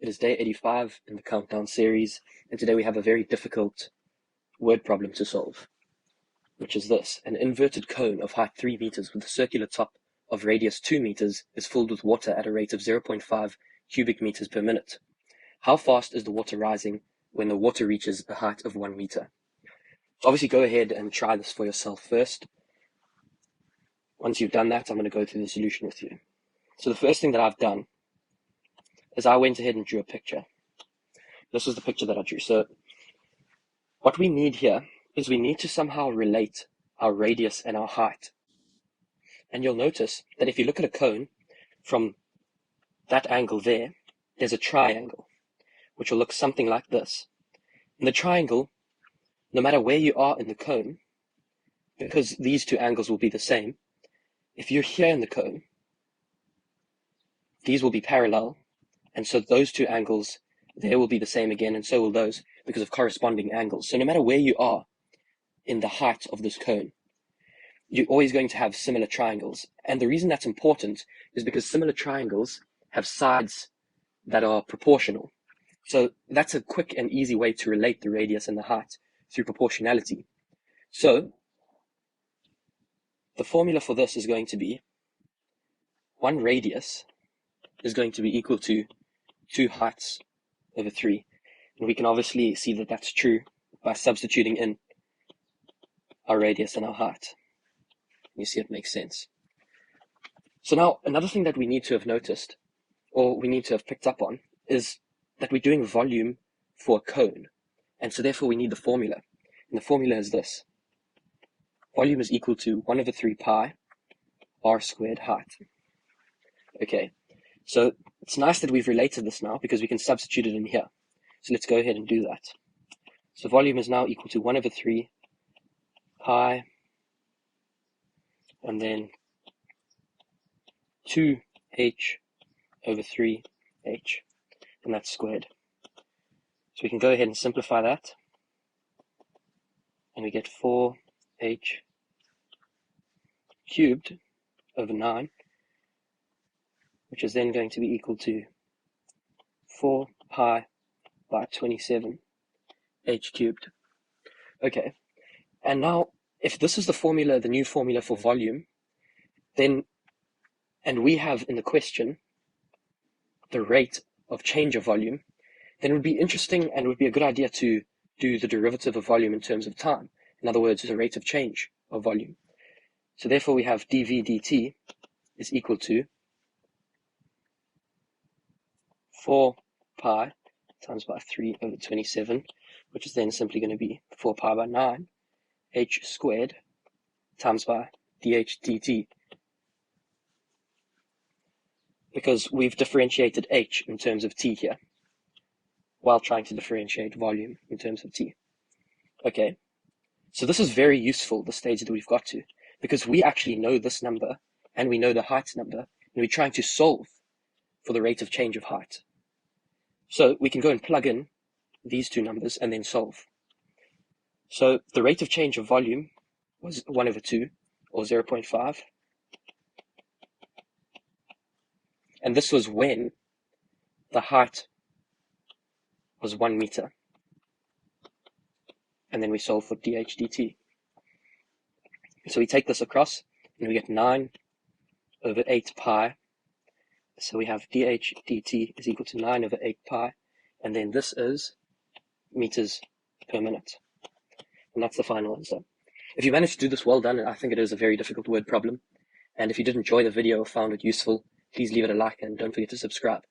It is day 85 in the Countdown series, and today we have a very difficult word problem to solve, which is this. An inverted cone of height 3 meters with a circular top of radius 2 meters is filled with water at a rate of 0.5 cubic meters per minute. How fast is the water rising when the water reaches a height of 1 meter? So obviously go ahead and try this for yourself first. Once you've done that, I'm going to go through the solution with you. So the first thing that I've done is I went ahead and drew a picture. This was the picture that I drew. So what we need here is we need to somehow relate our radius and our height. And you'll notice that if you look at a cone from that angle there, there's a triangle, which will look something like this. In the triangle, no matter where you are in the cone, because these two angles will be the same, if you're here in the cone, these will be parallel, and so those two angles there will be the same again, and so will those, because of corresponding angles. So no matter where you are in the height of this cone, you're always going to have similar triangles. And the reason that's important is because similar triangles have sides that are proportional. So that's a quick and easy way to relate the radius and the height through proportionality. So the formula for this is going to be 1 radius is going to be equal to 2 heights over 3. And we can obviously see that that's true by substituting in our radius and our height. You see it makes sense. So now another thing that we need to have noticed, or we need to have picked up on, is that we're doing volume for a cone. And so therefore we need the formula. And the formula is this. Volume is equal to 1 over 3 pi r squared height. Okay, so it's nice that we've related this now because we can substitute it in here. So let's go ahead and do that. So volume is now equal to 1 over 3 pi and then 2h over 3h, and that's squared. So we can go ahead and simplify that, and we get 4h cubed over 9, which is then going to be equal to 4 pi by 27 h cubed. Okay, and now if this is the formula, the new formula for volume, then, and we have in the question the rate of change of volume, then it would be interesting and it would be a good idea to do the derivative of volume in terms of time. In other words, the rate of change of volume. So therefore we have dv dt is equal to 4 pi times by 3 over 27, which is then simply going to be 4 pi by 9 h squared times by dh dt, because we've differentiated h in terms of t here while trying to differentiate volume in terms of t. Okay, so this is very useful, the stage that we've got to, because we actually know this number and we know the height number, and we're trying to solve for the rate of change of height. So we can go and plug in these two numbers and then solve. So the rate of change of volume was 1 over 2, or 0.5. And this was when the height was 1 meter. And then we solve for dh dt. So we take this across, and we get 9 over 8 pi. So we have dh dt is equal to 9 over 8 pi. And then this is meters per minute. And that's the final answer. If you managed to do this, well done. I think it is a very difficult word problem. And if you did enjoy the video or found it useful, please leave it a like and don't forget to subscribe.